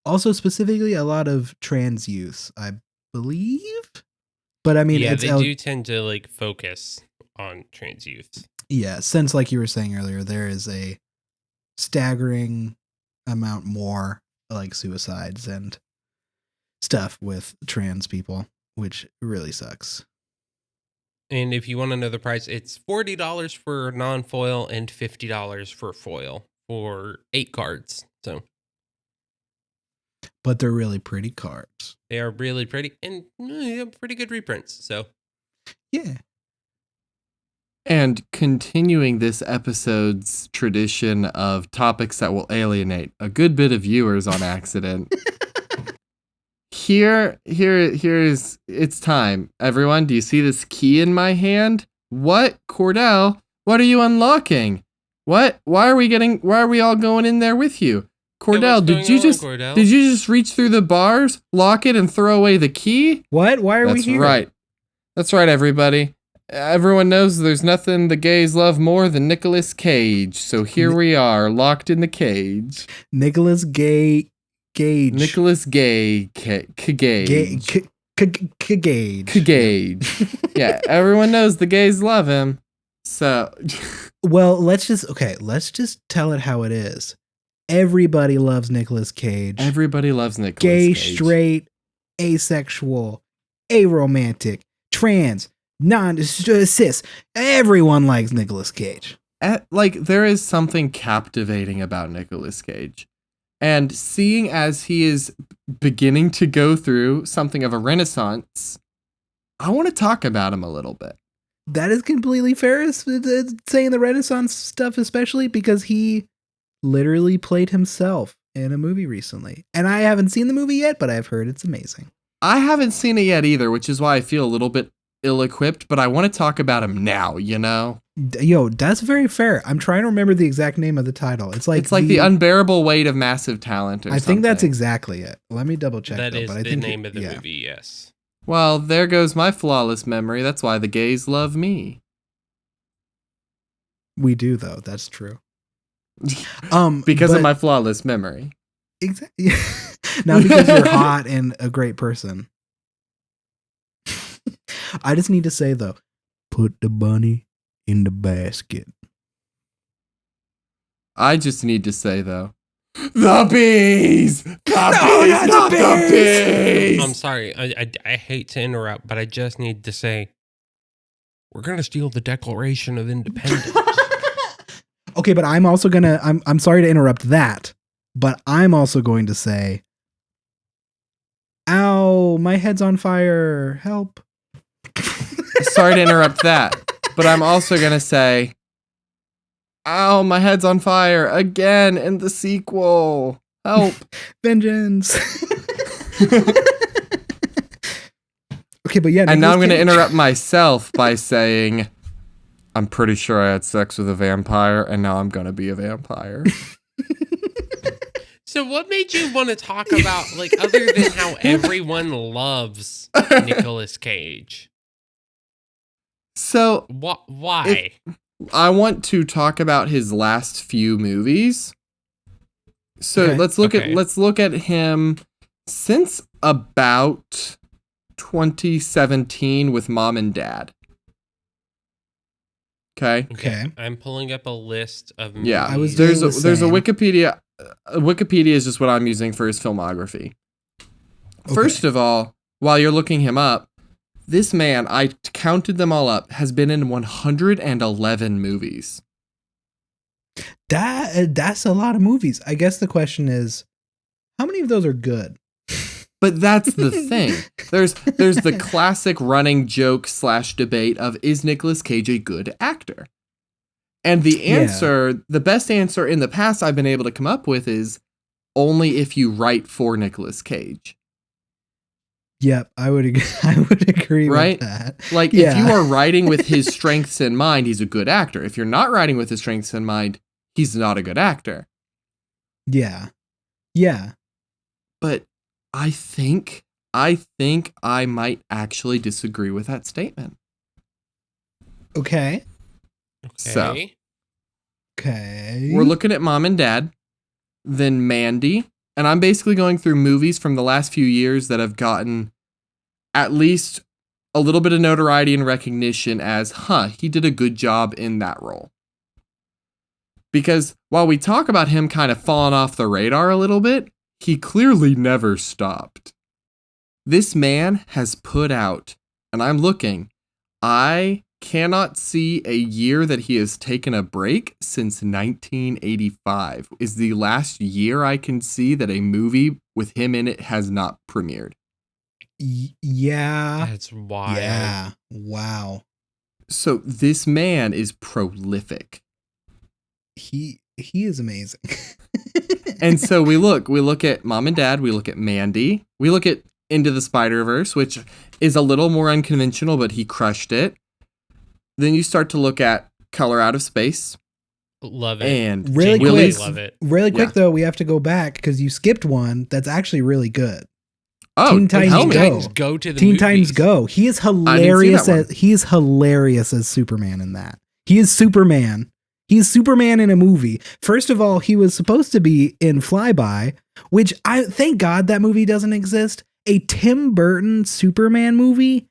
Also specifically a lot of trans youth, I believe. But I mean, yeah, it's they do tend to like focus on trans youth. Yeah, since like you were saying earlier, there is a staggering amount more like suicides and stuff with trans people, which really sucks. And if you want to know the price, it's $40 for non-foil and $50 for foil for 8 cards. So But they're really pretty cards. they are really pretty and pretty good reprints. So Yeah. And continuing this episode's tradition of topics that will alienate a good bit of viewers on accident. Here is it's time. Everyone, do you see this key in my hand? What? Cordell, what are you unlocking? What? Why are we all going in there with you? Cordell, did you just reach through the bars, lock it, and throw away the key? What? Why are we here? That's right, everybody. Everyone knows there's nothing the gays love more than Nicolas Cage. So here we are, locked in the cage. Nicolas Gage. Nicolas Gage. Gage. Yeah, everyone knows the gays love him. So, well, let's just tell it how it is. Everybody loves Nicolas Cage. Everybody loves Nicolas Gay, Cage. straight, asexual, aromantic, trans, non-cis. Everyone likes Nicolas Cage. There is something captivating about Nicolas Cage. And seeing as he is beginning to go through something of a renaissance, I want to talk about him a little bit. That is completely fair, saying the Renaissance stuff, especially because he literally played himself in a movie recently. And I haven't seen the movie yet, but I've heard it's amazing. I haven't seen it yet either, which is why I feel a little bit ill-equipped, but I want to talk about him now, you know? Yo, that's very fair. I'm trying to remember the exact name of the title. It's like the unbearable weight of massive talent or I think that's exactly it. Let me double check. That though, is but I the think name of the movie, yes. Well, there goes my flawless memory. That's why the gays love me. We do, though. That's true. Because of my flawless memory. Exactly. Not because you're hot and a great person. I just need to say, though, put the bunny in the basket. I just need to say, though, the bees! Not the bees! I'm sorry. I hate to interrupt, but I just need to say, we're going to steal the Declaration of Independence. Okay, but I'm also going to, I'm sorry to interrupt that, but I'm also going to say, ow, my head's on fire. Help. Sorry to interrupt that, but I'm also going to say, ow, my head's on fire again in the sequel. Help. Vengeance. Okay, but yeah. And now I'm going to interrupt myself by saying, I'm pretty sure I had sex with a vampire, and now I'm going to be a vampire. So what made you want to talk about, like, other than how everyone loves Nicolas Cage? So, why? I want to talk about his last few movies. So Okay. let's look at him since about 2017 with Mom and Dad. Okay. Okay. I'm pulling up a list of movies. Yeah. I was There's doing a the same. Wikipedia. Wikipedia is just what I'm using for his filmography. Okay. First of all, while you're looking him up, this man, I counted them all up, has been in 111 movies. That's a lot of movies. I guess the question is, how many of those are good? But that's the thing. There's the classic running joke / debate of, is Nicolas Cage a good actor? And the answer, the best answer in the past I've been able to come up with is only if you write for Nicolas Cage. Yep, I would agree Right? with that. Like, if you are writing with his strengths in mind, he's a good actor. If you're not writing with his strengths in mind, he's not a good actor. Yeah. Yeah. But I think I might actually disagree with that statement. Okay. So Okay. Okay. we're looking at Mom and Dad, then Mandy, and I'm basically going through movies from the last few years that have gotten at least a little bit of notoriety and recognition as, he did a good job in that role. Because while we talk about him kind of falling off the radar a little bit, he clearly never stopped. This man has put out, and I'm looking, I cannot see a year that he has taken a break since 1985 is the last year I can see that a movie with him in it has not premiered. Yeah. That's wild. Yeah. Wow. So this man is prolific. He is amazing. And so we look at Mom and Dad, we look at Mandy, we look at Into the Spider-Verse, which is a little more unconventional, but he crushed it. Then you start to look at Color Out of Space. Love it. And Really Genuinely quick, love it. Really quick Yeah. though, we have to go back because you skipped one that's actually really good. Oh, Teen Titans tell me. Go. Titans Go to the Teen movies. Titans Go. He is I didn't see hilarious. that one. He is hilarious as Superman in that. He is Superman. He is Superman in a movie. First of all, he was supposed to be in Flyby, which I thank God that movie doesn't exist. A Tim Burton Superman movie,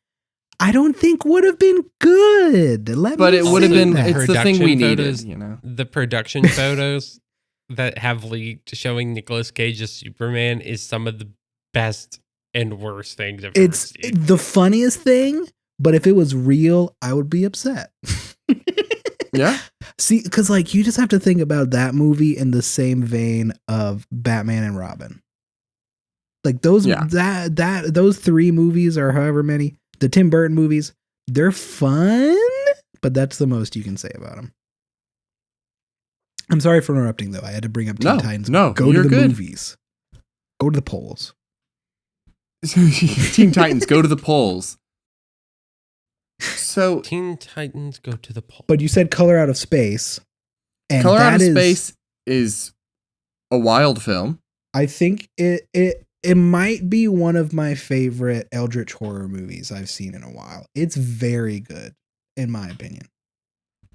I don't think would have been good. But it would have been, that. it's the thing we Production needed, photos. you know. The production photos that have leaked showing Nicolas Cage as Superman is some of the best and worst things I've ever It's seen. the funniest thing, but if it was real, I would be upset. Yeah. See, because like you just have to think about that movie in the same vein of Batman and Robin. Like those Yeah. those three movies or however many, the Tim Burton movies, they're fun, but that's the most you can say about them. I'm sorry for interrupting though. I had to bring up Teen Titans. No, Go to you're the good. movies. Go to the polls. Teen Titans, go to the polls. So Teen Titans Go to the Pole. But you said Color Out of Space. And Color Out of that is- Space is a wild film. I think it might be one of my favorite Eldritch horror movies I've seen in a while. It's very good, in my opinion.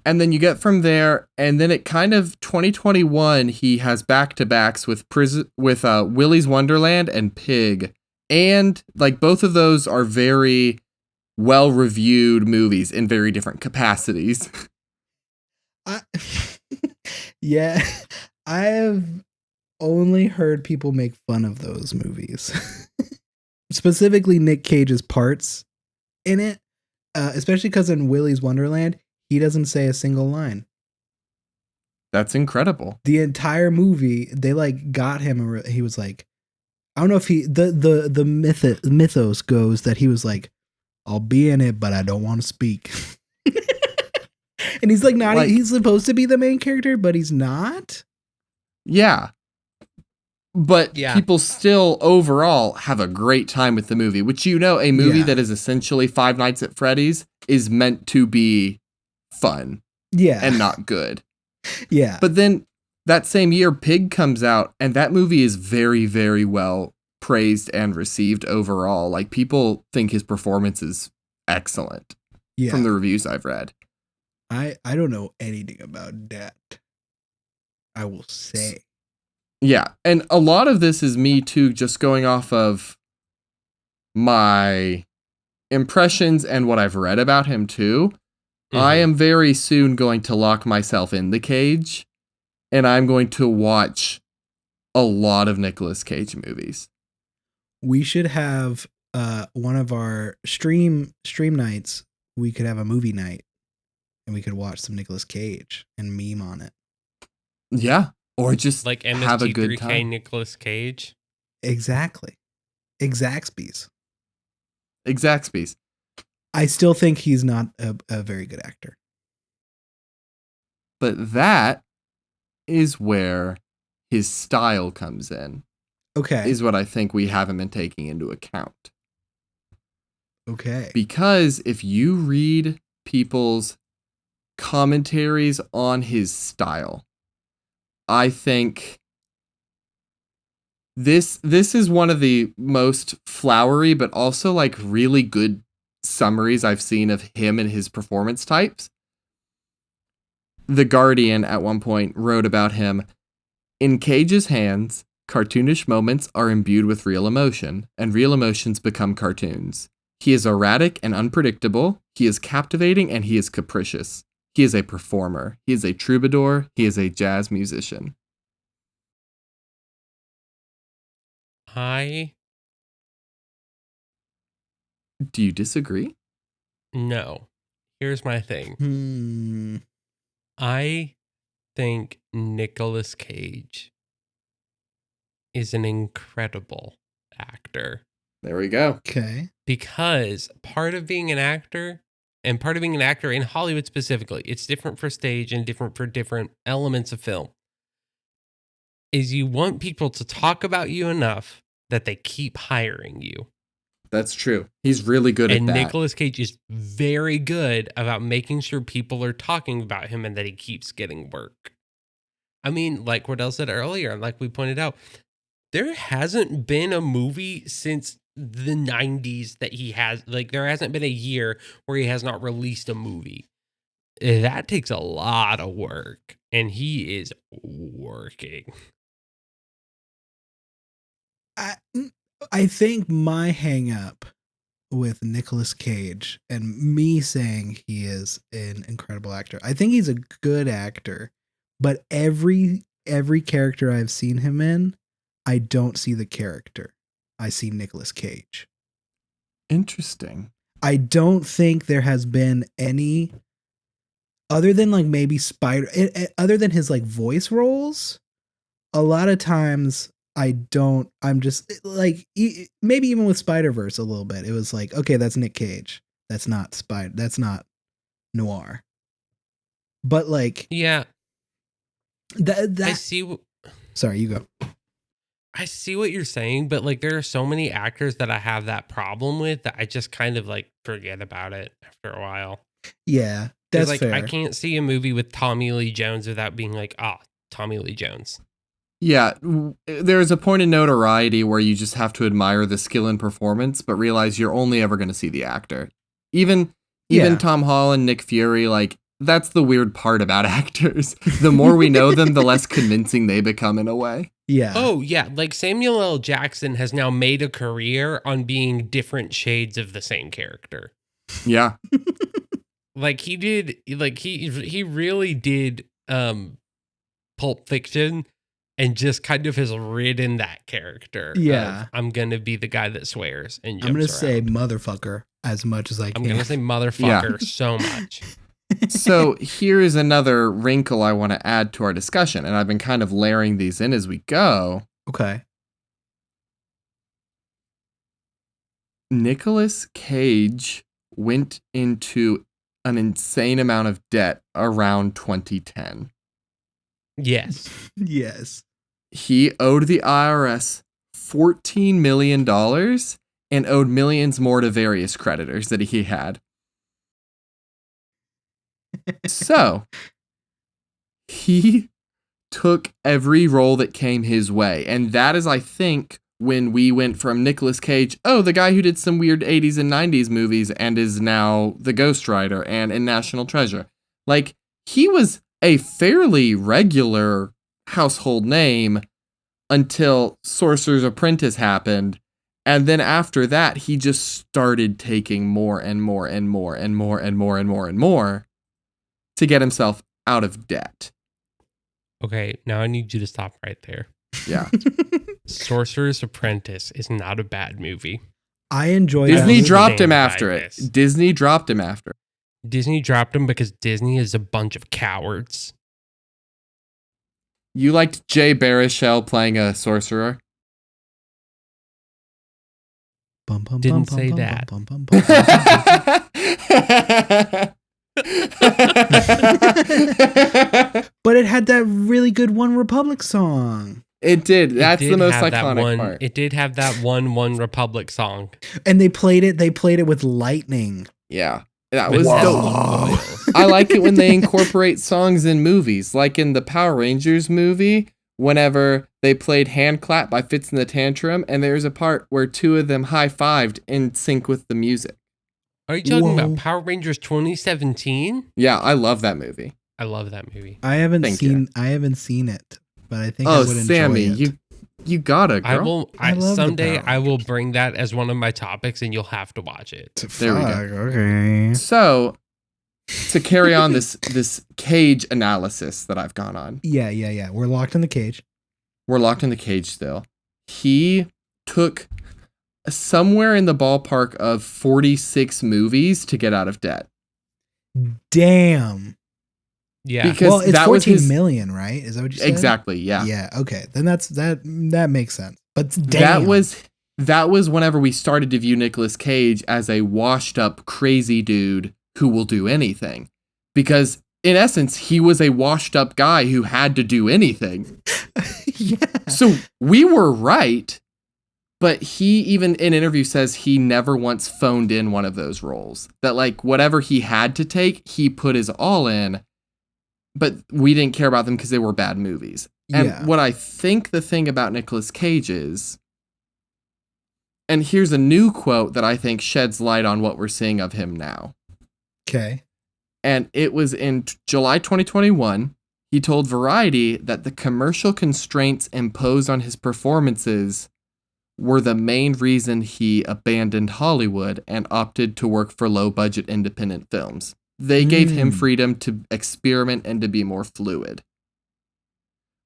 And then you get from there, and then it kind of 2021. He has back-to-backs with Willy's Wonderland and Pig, and like both of those are very well-reviewed movies in very different capacities. Yeah, I have only heard people make fun of those movies, specifically Nick Cage's parts in it, especially because in Willy's Wonderland he doesn't say a single line. That's incredible. The entire movie, they like got him. And he was like, I don't know if the mythos goes that he was like, I'll be in it, but I don't want to speak. And he's like, he's supposed to be the main character, but he's not. Yeah. But Yeah. people still overall have a great time with the movie, which, a movie Yeah. that is essentially Five Nights at Freddy's is meant to be fun Yeah. and not good. Yeah. But then that same year, Pig comes out, and that movie is very, very well praised and received overall. Like, people think his performance is excellent Yeah. from the reviews I've read. I don't know anything about that. I will say. Yeah, and a lot of this is me too, just going off of my impressions and what I've read about him too. I am very soon going to lock myself in the cage, and I'm going to watch a lot of Nicolas Cage movies. We should have one of our stream nights. We could have a movie night, and we could watch some Nicolas Cage and meme on it. Yeah, or just like have a good MST3K time. Nicolas Cage. Exactly. Exactspies. Exactspies. I still think he's not a very good actor. But that is where his style comes in, Okay. is what I think we haven't been taking into account. Okay. Because if you read people's commentaries on his style, I think this is one of the most flowery but also like really good summaries I've seen of him and his performance types. The Guardian at one point wrote about him, "In Cage's hands, cartoonish moments are imbued with real emotion, and real emotions become cartoons. He is erratic and unpredictable. He is captivating and he is capricious. He is a performer. He is a troubadour. He is a jazz musician." Do you disagree? No. Here's my thing. Hmm. I think Nicolas Cage is an incredible actor. There we go. Okay. Because part of being an actor, and part of being an actor in Hollywood specifically, it's different for stage and different for different elements of film, is you want people to talk about you enough that they keep hiring you. That's true. He's really good at And that. Nicolas Cage is very good about making sure people are talking about him and that he keeps getting work. I mean, like Wardell said earlier, and like we pointed out, there hasn't been a movie since the 90s that he has, like there hasn't been a year where he has not released a movie. That takes a lot of work, and he is working. I think my hang up with Nicolas Cage and me saying he is an incredible actor, I think he's a good actor, but every character I've seen him in, I don't see the character. I see Nicolas Cage. Interesting. I don't think there has been any other than like maybe other than his like voice roles. A lot of times I'm just like, maybe even with Spider-Verse a little bit, it was like, okay, that's Nick Cage. That's not noir. But like, Yeah, that I see. Sorry, you go. I see what you're saying, but like there are so many actors that I have that problem with that I just kind of like forget about it after a while. Yeah, that's like fair. I can't see a movie with Tommy Lee Jones without being like, Tommy Lee Jones. Yeah, there's a point in notoriety where you just have to admire the skill and performance, but realize you're only ever going to see the actor. Even Tom Holland, Nick Fury, like that's the weird part about actors. The more we know them, the less convincing they become in a way. Yeah. Oh, yeah. Like Samuel L. Jackson has now made a career on being different shades of the same character. Yeah. Like he did, like he really did Pulp Fiction and just kind of has ridden that character. Yeah. I'm going to be the guy that swears and jumps I'm going to around. say motherfucker as much as I can. I'm going to say motherfucker so much. So here is another wrinkle I want to add to our discussion, and I've been kind of layering these in as we go. Okay. Nicolas Cage went into an insane amount of debt around 2010. Yes. Yes. He owed the IRS $14 million and owed millions more to various creditors that he had. So, he took every role that came his way. And that is, I think, when we went from Nicolas Cage, the guy who did some weird 80s and 90s movies and is now the Ghost Rider and in National Treasure. Like, he was a fairly regular household name until Sorcerer's Apprentice happened. And then after that, he just started taking more and more and more and more and more and more and more to get himself out of debt. Okay, now I need you to stop right there. Yeah. Sorcerer's Apprentice is not a bad movie. I enjoy Disney that. dropped him Stand by after it. this. Disney dropped him after. Disney dropped him because Disney is a bunch of cowards. You liked Jay Baruchel playing a sorcerer? Didn't say that. But it had that really good One Republic song. It did. That's It the did most have that iconic part. It did have that One Republic song. And they played it with lightning. Yeah. That With was Whoa. dope. I like it when they incorporate songs in movies, like in the Power Rangers movie, whenever they played Hand Clap by Fitz and the Tantrum, and there's a part where two of them high-fived in sync with the music. Are you talking Whoa. about Power Rangers 2017? Yeah, I love that movie. I love that movie. I haven't Thank seen it, but I think I Oh, would enjoy Sammy, it. you gotta, girl. I will. I love the Someday Power I will Rangers. bring that as one of my topics, and you'll have to watch it. There we go. Fuck, okay. So, to carry on this cage analysis that I've gone on, Yeah. We're locked in the cage. we're locked in the cage still. He took somewhere in the ballpark of 46 movies to get out of debt. Damn. Yeah. Because Well, it's that was 14 his million, right? Is that what you said? exactly, yeah. Yeah. Okay. Then that makes sense. But damn. That was whenever we started to view Nicolas Cage as a washed up crazy dude who will do anything. Because in essence, he was a washed up guy who had to do anything. Yeah. So we were right, but he even in interview says he never once phoned in one of those roles. That like whatever he had to take, he put his all in, but we didn't care about them because they were bad movies. And Yeah. what I think the thing about Nicolas Cage is, and here's a new quote that I think sheds light on what we're seeing of him now. Okay. And it was in July 2021. He told Variety that the commercial constraints imposed on his performances were the main reason he abandoned Hollywood and opted to work for low-budget independent films. They gave him freedom to experiment and to be more fluid.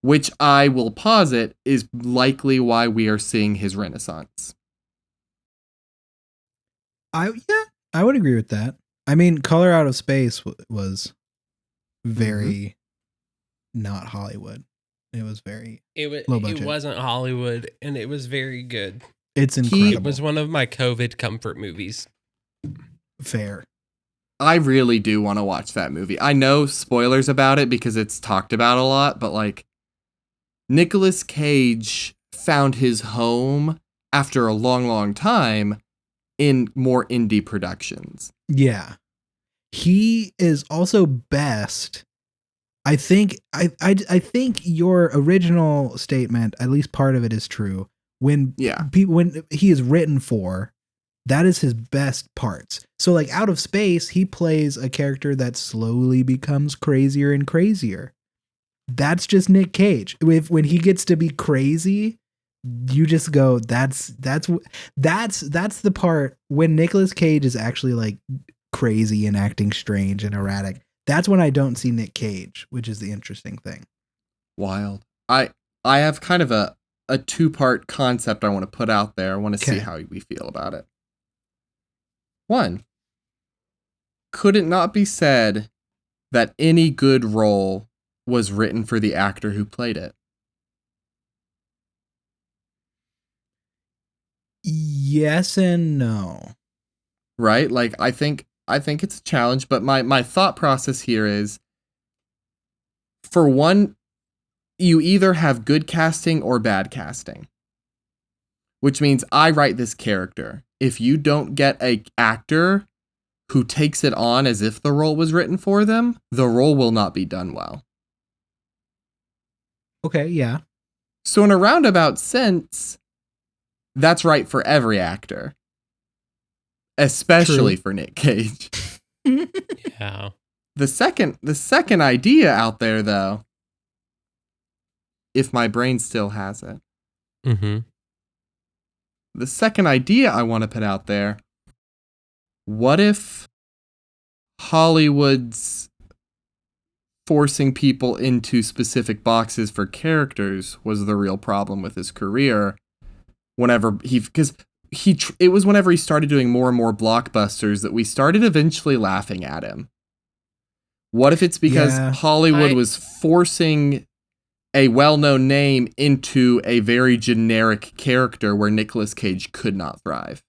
Which I will posit is likely why we are seeing his renaissance. I would agree with that. I mean, Color Out of Space was very not Hollywood. It was very low budget. It wasn't Hollywood, and it was very good. It's incredible. It was one of my COVID comfort movies. Fair. I really do want to watch that movie. I know spoilers about it because it's talked about a lot, but like Nicolas Cage found his home after a long, long time in more indie productions. Yeah. He is also best. I think your original statement, at least part of it, is true. When when he is written for, that is his best parts. So like Out of Space, he plays a character that slowly becomes crazier and crazier. That's just Nick Cage. When he gets to be crazy, you just go, that's the part when Nicolas Cage is actually like crazy and acting strange and erratic. That's when I don't see Nick Cage, which is the interesting thing. Wild. I have kind of a two-part concept I want to put out there. I want to see how we feel about it. One, could it not be said that any good role was written for the actor who played it? Yes and no. Right? Like I think it's a challenge, but my thought process here is, for one, you either have good casting or bad casting. Which means I write this character. If you don't get an actor who takes it on as if the role was written for them, the role will not be done well. Okay, yeah. So in a roundabout sense, that's right for every actor. Especially for Nick Cage. Yeah. The second idea out there, though, if my brain still has it. Mm-hmm. The second idea I want to put out there, what if Hollywood's forcing people into specific boxes for characters was the real problem with his career? Whenever it was whenever he started doing more and more blockbusters that we started eventually laughing at him. What if it's because Hollywood was forcing a well-known name into a very generic character where Nicolas Cage could not thrive?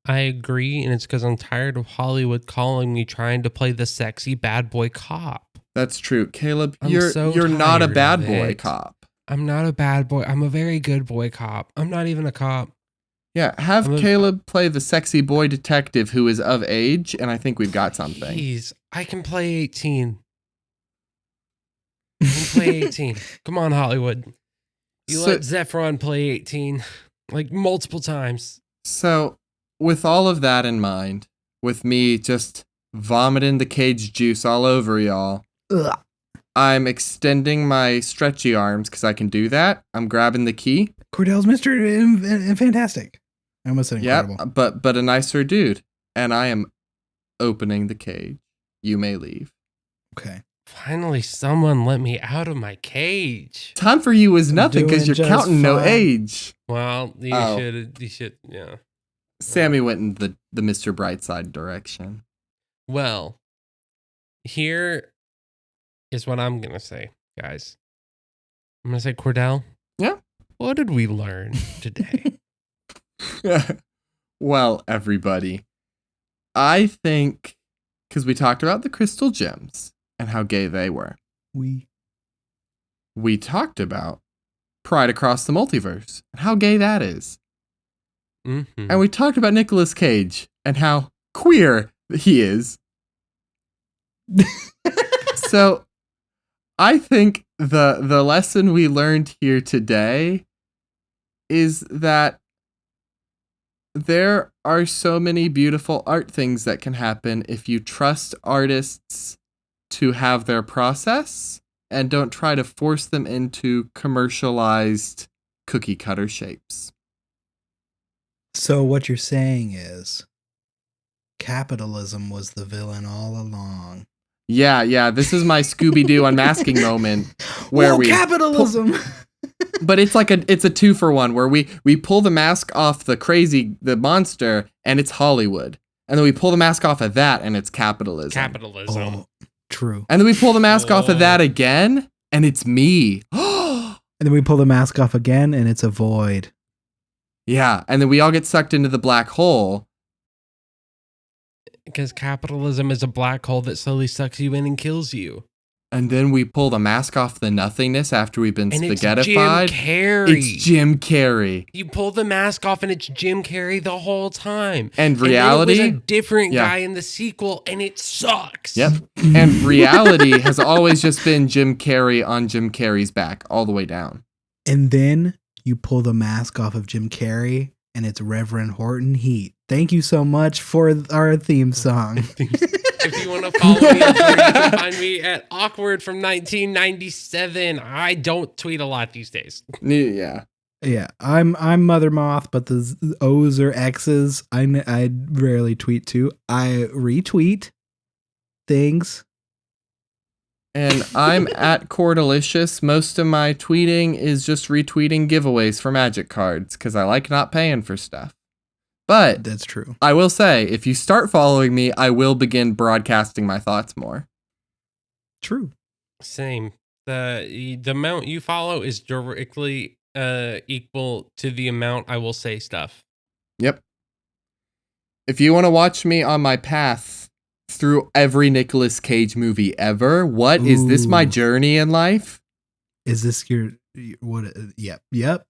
I agree, and it's because I'm tired of Hollywood calling me trying to play the sexy bad boy cop. That's true. Caleb, I'm you're so not a tired bad of boy it. cop. I'm not a bad boy. I'm a very good boy cop. I'm not even a cop. Yeah, have Caleb play the sexy boy detective who is of age, and I think we've got something. Jeez, I can play 18. I can play 18. Come on, Hollywood. Let Zephron play 18 like multiple times. So, with all of that in mind, with me just vomiting the Cage juice all over y'all, Ugh. I'm extending my stretchy arms because I can do that. I'm grabbing the key. Cordell's Fantastic. I almost said incredible. Yep, but a nicer dude. And I am opening the cage. You may leave. Okay. Finally, someone let me out of my cage. Time for you is nothing because doing you're just counting no fine. age. Well, Oh. you should, yeah. Sammy went in the Mr. Brightside direction. Well, here is what I'm going to say, guys. I'm going to say, Cordell. Yeah? What did we learn today? Well, everybody, I think, because we talked about the crystal gems and how gay they were. We talked about Pride Across the Multiverse and how gay that is. Mm-hmm. And we talked about Nicolas Cage and how queer he is. So I think the lesson we learned here today is that there are so many beautiful art things that can happen if you trust artists to have their process and don't try to force them into commercialized cookie cutter shapes. So what you're saying is capitalism was the villain all along. Yeah, this is my Scooby-Doo unmasking moment where we capitalism. but it's like it's a 2-for-1 where we pull the mask off the monster and it's Hollywood. And then we pull the mask off of that and it's capitalism. Capitalism. True. And then we pull the mask off of that again and it's me. And then we pull the mask off again and it's a void. Yeah, and then we all get sucked into the black hole. Because capitalism is a black hole that slowly sucks you in and kills you. And then we pull the mask off the nothingness after we've been And spaghettified. it's Jim Carrey. It's Jim Carrey. You pull the mask off and it's Jim Carrey the whole time. And reality? And then it was a different Yeah. guy in the sequel and it sucks. Yep. And reality has always just been Jim Carrey on Jim Carrey's back all the way down. And then you pull the mask off of Jim Carrey and it's Reverend Horton Heat. Thank you so much for our theme song. If you want to follow me on Twitter, you can find me at Awkward from 1997. I don't tweet a lot these days. Yeah. Yeah, I'm Mother Moth, but the O's or X's I rarely tweet to. I retweet things. And I'm at Cordelicious. Most of my tweeting is just retweeting giveaways for Magic cards because I like not paying for stuff. But That's true. I will say, if you start following me, I will begin broadcasting my thoughts more. True. Same. The amount you follow is directly equal to the amount I will say stuff. Yep. If you want to watch me on my path through every Nicolas Cage movie ever, what is this my Ooh. journey in life? Is this your what? Yep.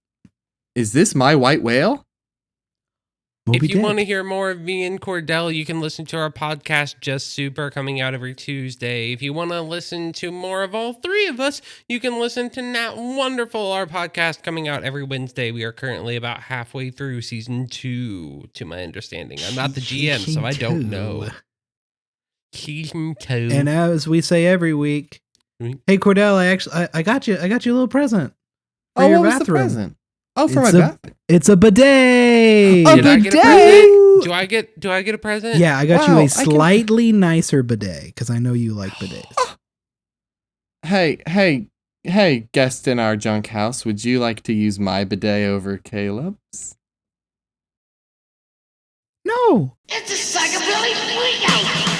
Is this my white whale? Moby If you Dick. want to hear more of me and Cordell, you can listen to our podcast, Just Super, coming out every Tuesday. If you want to listen to more of all three of us, you can listen to Nat Wonderful, our podcast, coming out every Wednesday. We are currently about halfway through season 2, to my understanding. I'm not the GM, so I don't know. Season 2. And as we say every week, hey Cordell, I got you a little present. For Oh, your what was the bathroom. present? Oh, for It's my a- bathroom. It's a bidet. A Did I get a bidet? present? Do I get a present? Yeah, I got Wow, you I a can- slightly nicer bidet because I know you like bidets. Hey, guest in our junk house, would you like to use my bidet over Caleb's? No. It's a psychobilly freak out.